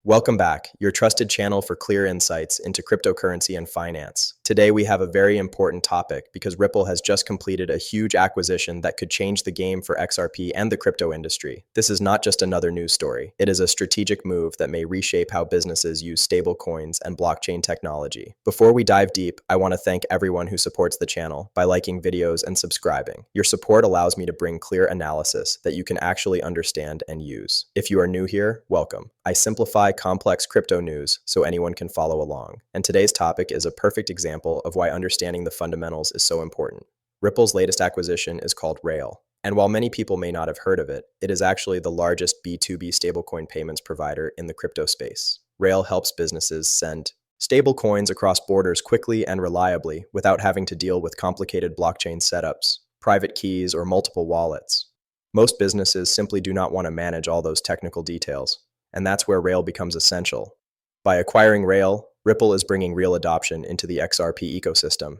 Welcome back, your trusted channel for clear insights into cryptocurrency and finance. Today we have a very important topic because Ripple has just completed a huge acquisition that could change the game for XRP and the crypto industry. This is not just another news story. It is a strategic move that may reshape how businesses use stablecoins and blockchain technology. Before we dive deep, I want to thank everyone who supports the channel by liking videos and subscribing. Your support allows me to bring clear analysis that you can actually understand and use. If you are new here, welcome. I simplify complex crypto news so anyone can follow along. And today's topic is a perfect example of why understanding the fundamentals is so important. Ripple's latest acquisition is called Rail. And while many people may not have heard of it, it is actually the largest B2B stablecoin payments provider in the crypto space. Rail helps businesses send stablecoins across borders quickly and reliably without having to deal with complicated blockchain setups, private keys, or multiple wallets. Most businesses simply do not want to manage all those technical details. And that's where Rail becomes essential. By acquiring Rail, Ripple is bringing real adoption into the XRP ecosystem.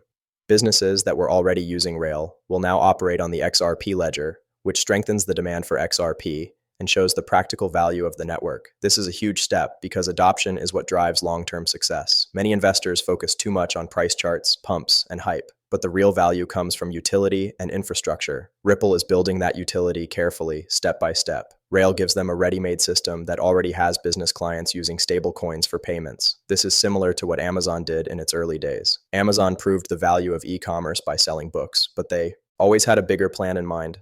Businesses that were already using Rail will now operate on the XRP ledger, which strengthens the demand for XRP and shows the practical value of the network. This is a huge step because adoption is what drives long-term success. Many investors focus too much on price charts, pumps, and hype, but the real value comes from utility and infrastructure. Ripple is building that utility carefully, step by step. Rail gives them a ready-made system that already has business clients using stablecoins for payments. This is similar to what Amazon did in its early days. Amazon proved the value of e-commerce by selling books, but they always had a bigger plan in mind.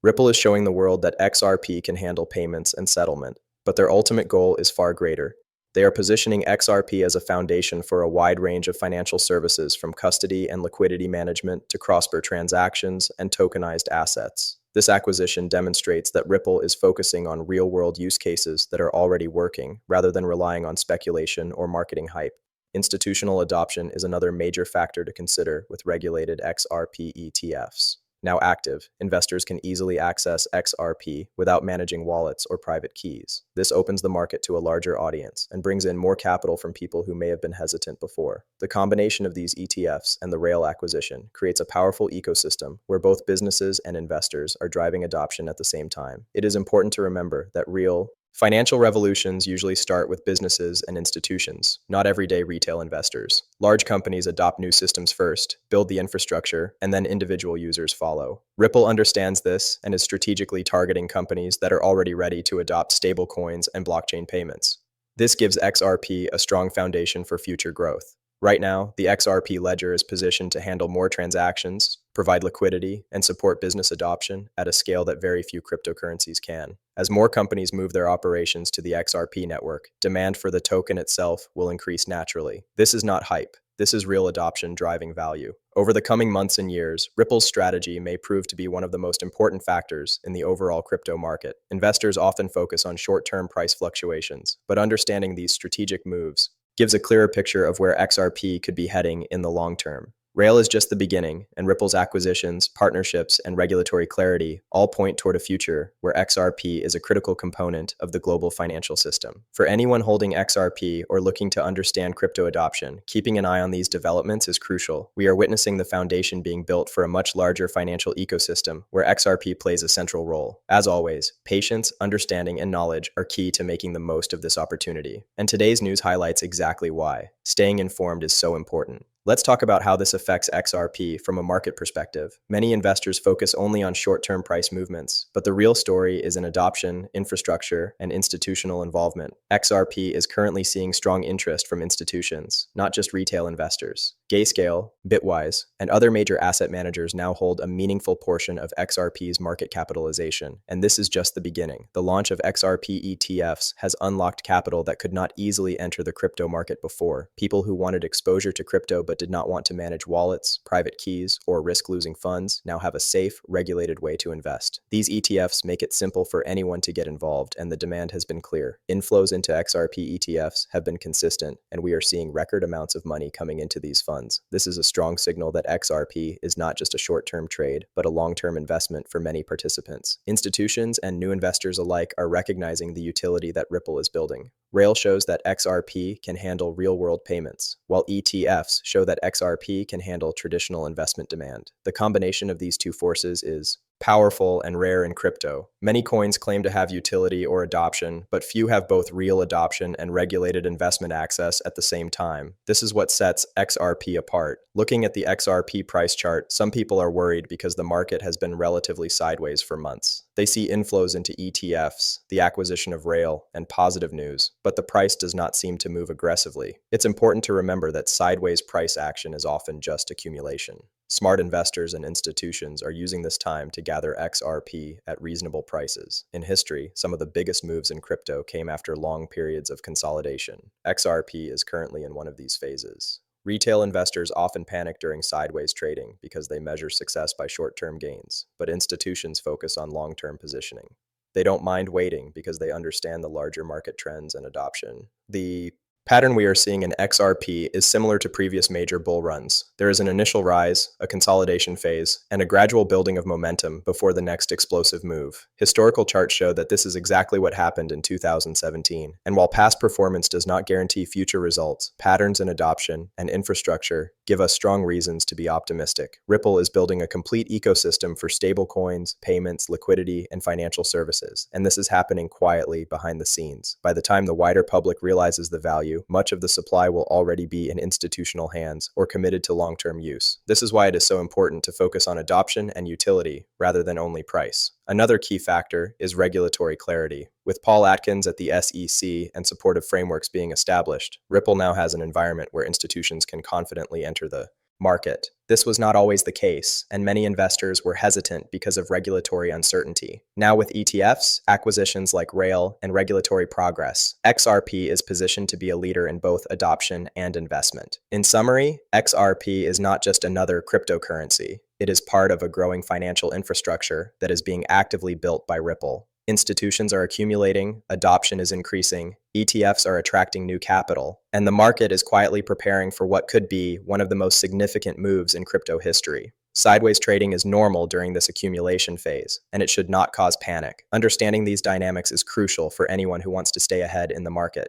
Ripple is showing the world that XRP can handle payments and settlement, but their ultimate goal is far greater. They are positioning XRP as a foundation for a wide range of financial services from custody and liquidity management to cross-border transactions and tokenized assets. This acquisition demonstrates that Ripple is focusing on real-world use cases that are already working, rather than relying on speculation or marketing hype. Institutional adoption is another major factor to consider with regulated XRP ETFs. Now active, investors can easily access XRP without managing wallets or private keys. This opens the market to a larger audience and brings in more capital from people who may have been hesitant before. The combination of these ETFs and the Rail acquisition creates a powerful ecosystem where both businesses and investors are driving adoption at the same time. It is important to remember that real financial revolutions usually start with businesses and institutions, not everyday retail investors. Large companies adopt new systems first, build the infrastructure, and then individual users follow. Ripple understands this and is strategically targeting companies that are already ready to adopt stablecoins and blockchain payments. This gives XRP a strong foundation for future growth. Right now, the XRP ledger is positioned to handle more transactions, provide liquidity, and support business adoption at a scale that very few cryptocurrencies can. As more companies move their operations to the XRP network, demand for the token itself will increase naturally. This is not hype. This is real adoption driving value. Over the coming months and years, Ripple's strategy may prove to be one of the most important factors in the overall crypto market. Investors often focus on short-term price fluctuations, but understanding these strategic moves gives a clearer picture of where XRP could be heading in the long term. Rail is just the beginning, and Ripple's acquisitions, partnerships, and regulatory clarity all point toward a future where XRP is a critical component of the global financial system. For anyone holding XRP or looking to understand crypto adoption, keeping an eye on these developments is crucial. We are witnessing the foundation being built for a much larger financial ecosystem where XRP plays a central role. As always, patience, understanding, and knowledge are key to making the most of this opportunity. And today's news highlights exactly why. Staying informed is so important. Let's talk about how this affects XRP from a market perspective. Many investors focus only on short-term price movements, but the real story is in adoption, infrastructure, and institutional involvement. XRP is currently seeing strong interest from institutions, not just retail investors. Grayscale, Bitwise, and other major asset managers now hold a meaningful portion of XRP's market capitalization, and this is just the beginning. The launch of XRP ETFs has unlocked capital that could not easily enter the crypto market before. People who wanted exposure to crypto but did not want to manage wallets, private keys, or risk losing funds now have a safe, regulated way to invest. These ETFs make it simple for anyone to get involved, and the demand has been clear. Inflows into XRP ETFs have been consistent, and we are seeing record amounts of money coming into these funds. This is a strong signal that XRP is not just a short-term trade, but a long-term investment for many participants. Institutions and new investors alike are recognizing the utility that Ripple is building. Rail shows that XRP can handle real-world payments, while ETFs show that XRP can handle traditional investment demand. The combination of these two forces is powerful, and rare in crypto. Many coins claim to have utility or adoption, but few have both real adoption and regulated investment access at the same time. This is what sets XRP apart. Looking at the XRP price chart, some people are worried because the market has been relatively sideways for months. They see inflows into ETFs, the acquisition of Rail, and positive news, but the price does not seem to move aggressively. It's important to remember that sideways price action is often just accumulation. Smart investors and institutions are using this time to gather XRP at reasonable prices. In history, some of the biggest moves in crypto came after long periods of consolidation. XRP is currently in one of these phases. Retail investors often panic during sideways trading because they measure success by short-term gains, but institutions focus on long-term positioning. They don't mind waiting because they understand the larger market trends and adoption. The pattern we are seeing in XRP is similar to previous major bull runs. There is an initial rise, a consolidation phase, and a gradual building of momentum before the next explosive move. Historical charts show that this is exactly what happened in 2017. And while past performance does not guarantee future results, patterns in adoption and infrastructure give us strong reasons to be optimistic. Ripple is building a complete ecosystem for stablecoins, payments, liquidity, and financial services. And this is happening quietly behind the scenes. By the time the wider public realizes the value, much of the supply will already be in institutional hands or committed to long-term use. This is why it is so important to focus on adoption and utility rather than only price. Another key factor is regulatory clarity. With Paul Atkins at the SEC and supportive frameworks being established, Ripple now has an environment where institutions can confidently enter the market. This was not always the case, and many investors were hesitant because of regulatory uncertainty. Now with ETFs, acquisitions like Rail, and regulatory progress, XRP is positioned to be a leader in both adoption and investment. In summary, XRP is not just another cryptocurrency. It is part of a growing financial infrastructure that is being actively built by Ripple. Institutions are accumulating, adoption is increasing, ETFs are attracting new capital, and the market is quietly preparing for what could be one of the most significant moves in crypto history. Sideways trading is normal during this accumulation phase, and it should not cause panic. Understanding these dynamics is crucial for anyone who wants to stay ahead in the market.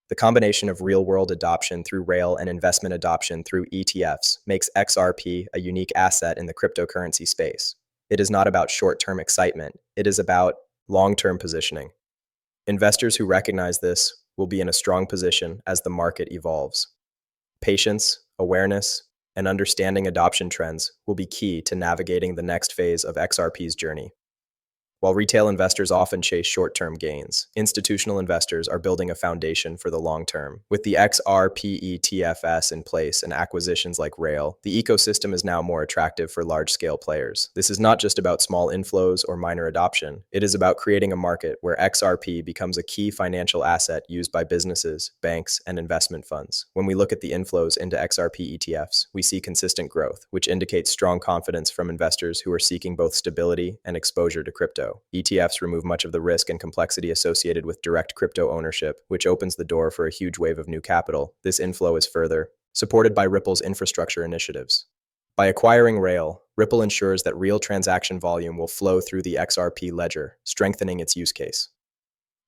The combination of real-world adoption through Rail and investment adoption through ETFs makes XRP a unique asset in the cryptocurrency space. It is not about short-term excitement, it is about long-term positioning. Investors who recognize this will be in a strong position as the market evolves. Patience, awareness, and understanding adoption trends will be key to navigating the next phase of XRP's journey. While retail investors often chase short-term gains, institutional investors are building a foundation for the long term. With the XRP ETFs in place and acquisitions like Rail, the ecosystem is now more attractive for large-scale players. This is not just about small inflows or minor adoption. It is about creating a market where XRP becomes a key financial asset used by businesses, banks, and investment funds. When we look at the inflows into XRP ETFs, we see consistent growth, which indicates strong confidence from investors who are seeking both stability and exposure to crypto. ETFs remove much of the risk and complexity associated with direct crypto ownership, which opens the door for a huge wave of new capital. This inflow is further supported by Ripple's infrastructure initiatives. By acquiring Rail, Ripple ensures that real transaction volume will flow through the XRP ledger, strengthening its use case.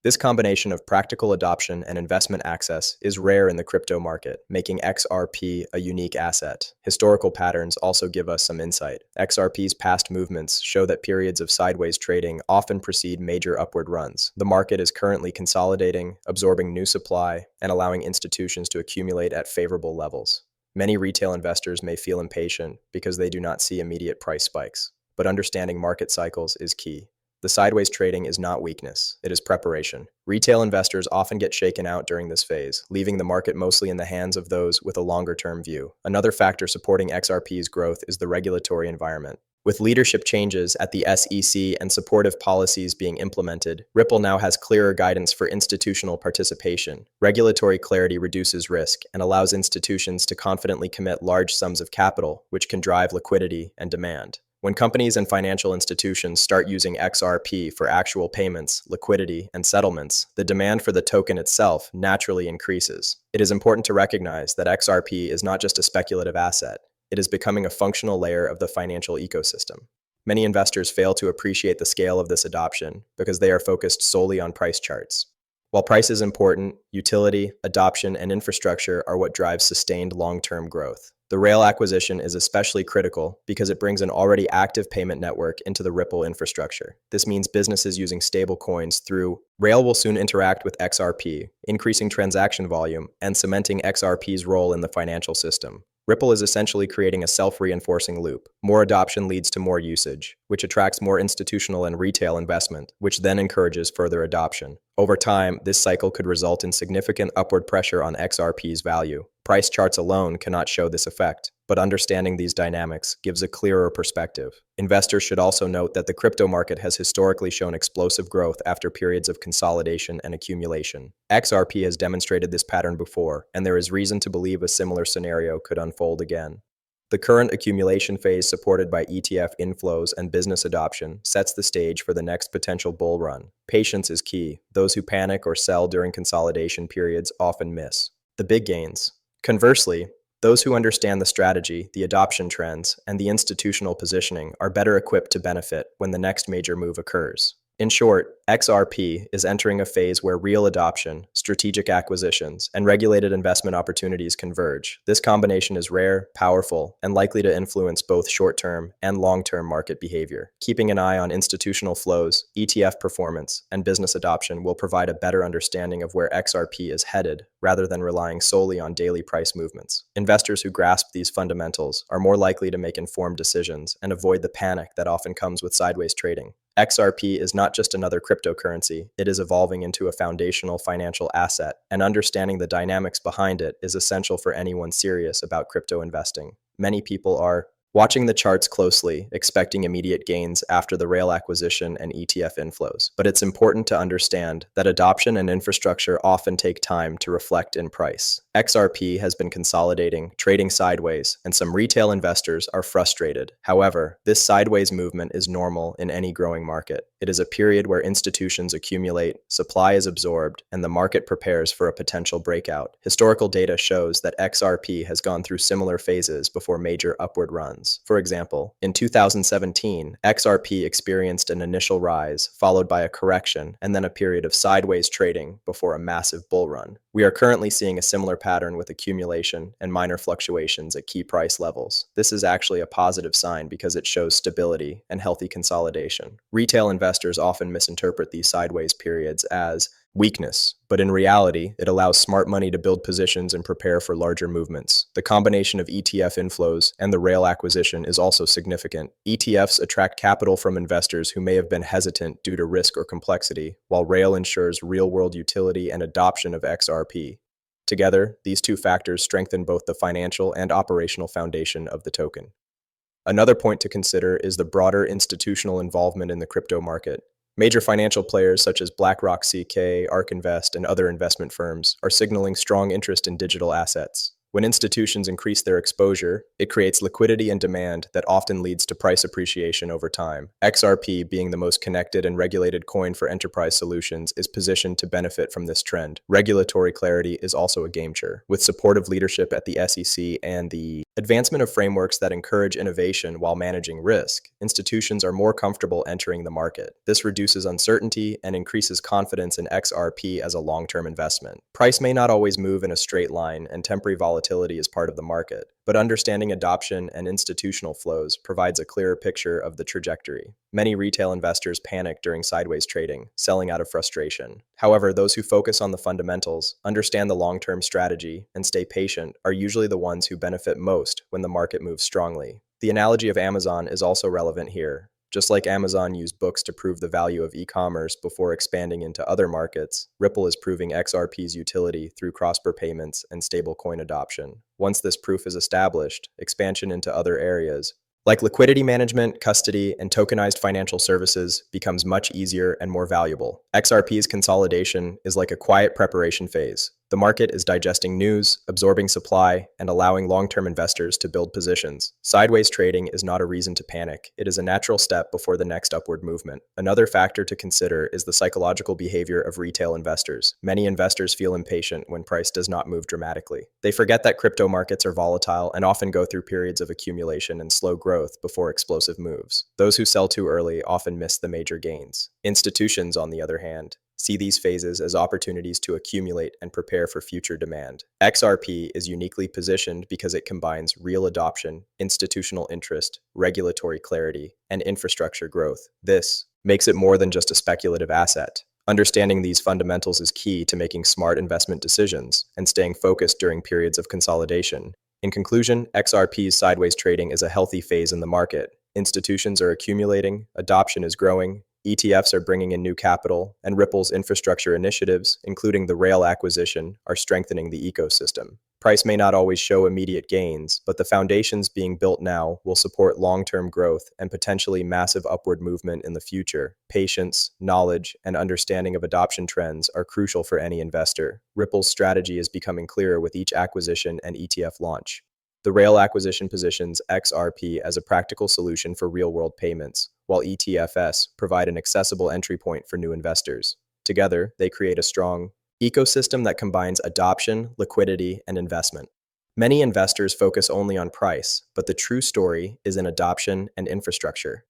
This combination of practical adoption and investment access is rare in the crypto market, making XRP a unique asset. Historical patterns also give us some insight. XRP's past movements show that periods of sideways trading often precede major upward runs. The market is currently consolidating, absorbing new supply, and allowing institutions to accumulate at favorable levels. Many retail investors may feel impatient because they do not see immediate price spikes, but understanding market cycles is key. The sideways trading is not weakness, it is preparation. Retail investors often get shaken out during this phase, leaving the market mostly in the hands of those with a longer-term view. Another factor supporting XRP's growth is the regulatory environment. With leadership changes at the SEC and supportive policies being implemented, Ripple now has clearer guidance for institutional participation. Regulatory clarity reduces risk and allows institutions to confidently commit large sums of capital, which can drive liquidity and demand. When companies and financial institutions start using XRP for actual payments, liquidity, and settlements, the demand for the token itself naturally increases. It is important to recognize that XRP is not just a speculative asset. It is becoming a functional layer of the financial ecosystem. Many investors fail to appreciate the scale of this adoption because they are focused solely on price charts. While price is important, utility, adoption, and infrastructure are what drives sustained long-term growth. The Rail acquisition is especially critical because it brings an already active payment network into the Ripple infrastructure. This means businesses using stable coins through Rail will soon interact with XRP, increasing transaction volume and cementing XRP's role in the financial system. Ripple is essentially creating a self-reinforcing loop. More adoption leads to more usage, which attracts more institutional and retail investment, which then encourages further adoption. Over time, this cycle could result in significant upward pressure on XRP's value. Price charts alone cannot show this effect, but understanding these dynamics gives a clearer perspective. Investors should also note that the crypto market has historically shown explosive growth after periods of consolidation and accumulation. XRP has demonstrated this pattern before, and there is reason to believe a similar scenario could unfold again. The current accumulation phase, supported by ETF inflows and business adoption, sets the stage for the next potential bull run. Patience is key. Those who panic or sell during consolidation periods often miss the big gains. Conversely, those who understand the strategy, the adoption trends, and the institutional positioning are better equipped to benefit when the next major move occurs. In short, XRP is entering a phase where real adoption, strategic acquisitions, and regulated investment opportunities converge. This combination is rare, powerful, and likely to influence both short-term and long-term market behavior. Keeping an eye on institutional flows, ETF performance, and business adoption will provide a better understanding of where XRP is headed, rather than relying solely on daily price movements. Investors who grasp these fundamentals are more likely to make informed decisions and avoid the panic that often comes with sideways trading. XRP is not just another cryptocurrency, it is evolving into a foundational financial asset, and understanding the dynamics behind it is essential for anyone serious about crypto investing. Many people are watching the charts closely, expecting immediate gains after the Rail acquisition and ETF inflows. But it's important to understand that adoption and infrastructure often take time to reflect in price. XRP has been consolidating, trading sideways, and some retail investors are frustrated. However, this sideways movement is normal in any growing market. It is a period where institutions accumulate, supply is absorbed, and the market prepares for a potential breakout. Historical data shows that XRP has gone through similar phases before major upward runs. For example, in 2017, XRP experienced an initial rise, followed by a correction, and then a period of sideways trading before a massive bull run. We are currently seeing a similar pattern with accumulation and minor fluctuations at key price levels. This is actually a positive sign because it shows stability and healthy consolidation. Retail investors often misinterpret these sideways periods as weakness, but in reality, it allows smart money to build positions and prepare for larger movements. The combination of ETF inflows and the Rail acquisition is also significant. ETFs attract capital from investors who may have been hesitant due to risk or complexity, while Rail ensures real-world utility and adoption of XRP. Together, these two factors strengthen both the financial and operational foundation of the token. Another point to consider is the broader institutional involvement in the crypto market. Major financial players such as BlackRock, ARK Invest, and other investment firms are signaling strong interest in digital assets. When institutions increase their exposure, it creates liquidity and demand that often leads to price appreciation over time. XRP, being the most connected and regulated coin for enterprise solutions, is positioned to benefit from this trend. Regulatory clarity is also a game changer, with supportive leadership at the SEC and the advancement of frameworks that encourage innovation while managing risk. Institutions are more comfortable entering the market. This reduces uncertainty and increases confidence in XRP as a long-term investment. Price may not always move in a straight line, and temporary volatility is part of the market, but understanding adoption and institutional flows provides a clearer picture of the trajectory. Many retail investors panic during sideways trading, selling out of frustration. However, those who focus on the fundamentals, understand the long-term strategy, and stay patient are usually the ones who benefit most when the market moves strongly. The analogy of Amazon is also relevant here. Just like Amazon used books to prove the value of e-commerce before expanding into other markets, Ripple is proving XRP's utility through cross-border payments and stablecoin adoption. Once this proof is established, expansion into other areas, like liquidity management, custody, and tokenized financial services, becomes much easier and more valuable. XRP's consolidation is like a quiet preparation phase. The market is digesting news, absorbing supply, and allowing long-term investors to build positions. Sideways trading is not a reason to panic. It is a natural step before the next upward movement. Another factor to consider is the psychological behavior of retail investors. Many investors feel impatient when price does not move dramatically. They forget that crypto markets are volatile and often go through periods of accumulation and slow growth before explosive moves. Those who sell too early often miss the major gains. Institutions, on the other hand, see these phases as opportunities to accumulate and prepare for future demand. XRP is uniquely positioned because it combines real adoption, institutional interest, regulatory clarity, and infrastructure growth. This makes it more than just a speculative asset. Understanding these fundamentals is key to making smart investment decisions and staying focused during periods of consolidation. In conclusion, XRP's sideways trading is a healthy phase in the market. Institutions are accumulating, adoption is growing, ETFs are bringing in new capital, and Ripple's infrastructure initiatives, including the rail acquisition, are strengthening the ecosystem. Price may not always show immediate gains, but the foundations being built now will support long-term growth and potentially massive upward movement in the future. Patience, knowledge, and understanding of adoption trends are crucial for any investor. Ripple's strategy is becoming clearer with each acquisition and ETF launch. The rail acquisition positions XRP as a practical solution for real-world payments, while ETFs provide an accessible entry point for new investors. Together, they create a strong ecosystem that combines adoption, liquidity, and investment. Many investors focus only on price, but the true story is in adoption and infrastructure.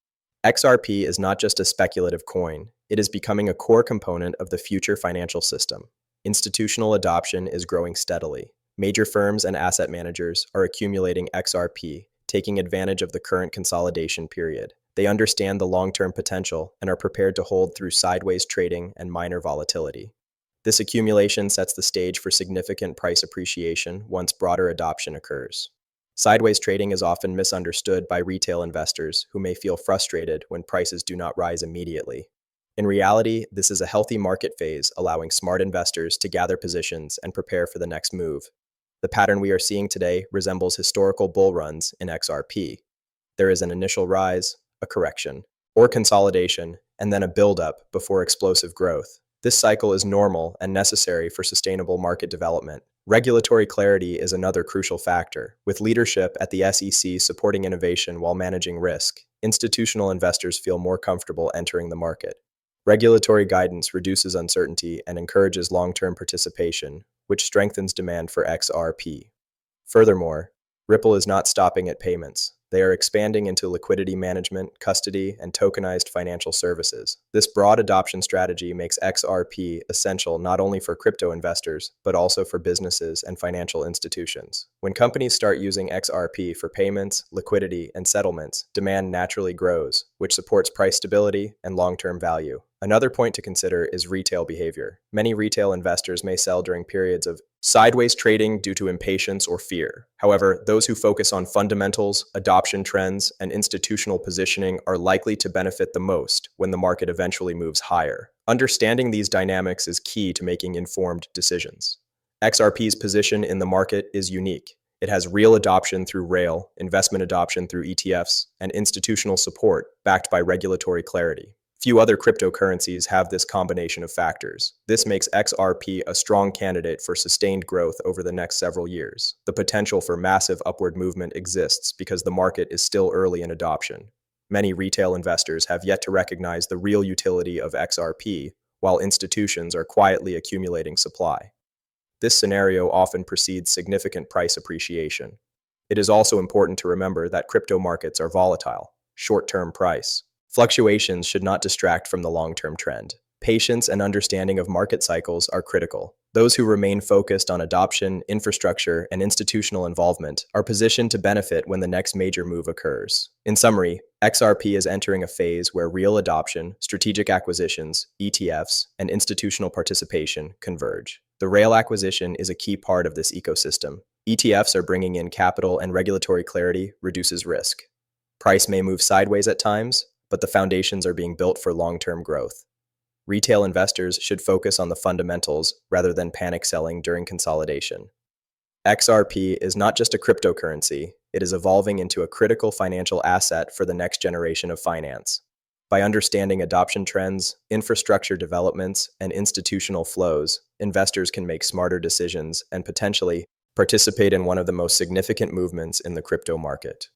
XRP is not just a speculative coin, it is becoming a core component of the future financial system. Institutional adoption is growing steadily. Major firms and asset managers are accumulating XRP, taking advantage of the current consolidation period. They understand the long-term potential and are prepared to hold through sideways trading and minor volatility. This accumulation sets the stage for significant price appreciation once broader adoption occurs. Sideways trading is often misunderstood by retail investors who may feel frustrated when prices do not rise immediately. In reality, this is a healthy market phase allowing smart investors to gather positions and prepare for the next move. The pattern we are seeing today resembles historical bull runs in XRP. There is an initial rise, a correction, or consolidation, and then a buildup before explosive growth. This cycle is normal and necessary for sustainable market development. Regulatory clarity is another crucial factor. With leadership at the SEC supporting innovation while managing risk, institutional investors feel more comfortable entering the market. Regulatory guidance reduces uncertainty and encourages long-term participation, which strengthens demand for XRP. Furthermore, Ripple is not stopping at payments. They are expanding into liquidity management, custody, and tokenized financial services. This broad adoption strategy makes XRP essential not only for crypto investors, but also for businesses and financial institutions. When companies start using XRP for payments, liquidity, and settlements, demand naturally grows, which supports price stability and long-term value. Another point to consider is retail behavior. Many retail investors may sell during periods of sideways trading due to impatience or fear. However, those who focus on fundamentals, adoption trends, and institutional positioning are likely to benefit the most when the market eventually moves higher. Understanding these dynamics is key to making informed decisions. XRP's position in the market is unique. It has real adoption through rail, investment adoption through ETFs, and institutional support backed by regulatory clarity. Few other cryptocurrencies have this combination of factors. This makes XRP a strong candidate for sustained growth over the next several years. The potential for massive upward movement exists because the market is still early in adoption. Many retail investors have yet to recognize the real utility of XRP, while institutions are quietly accumulating supply. This scenario often precedes significant price appreciation. It is also important to remember that crypto markets are volatile. Short-term price fluctuations should not distract from the long-term trend. Patience and understanding of market cycles are critical. Those who remain focused on adoption, infrastructure, and institutional involvement are positioned to benefit when the next major move occurs. In summary, XRP is entering a phase where real adoption, strategic acquisitions, ETFs, and institutional participation converge. The rail acquisition is a key part of this ecosystem. ETFs are bringing in capital, and regulatory clarity reduces risk. Price may move sideways at times, but the foundations are being built for long-term growth. Retail investors should focus on the fundamentals rather than panic selling during consolidation. XRP is not just a cryptocurrency, it is evolving into a critical financial asset for the next generation of finance. By understanding adoption trends, infrastructure developments, and institutional flows, investors can make smarter decisions and potentially participate in one of the most significant movements in the crypto market.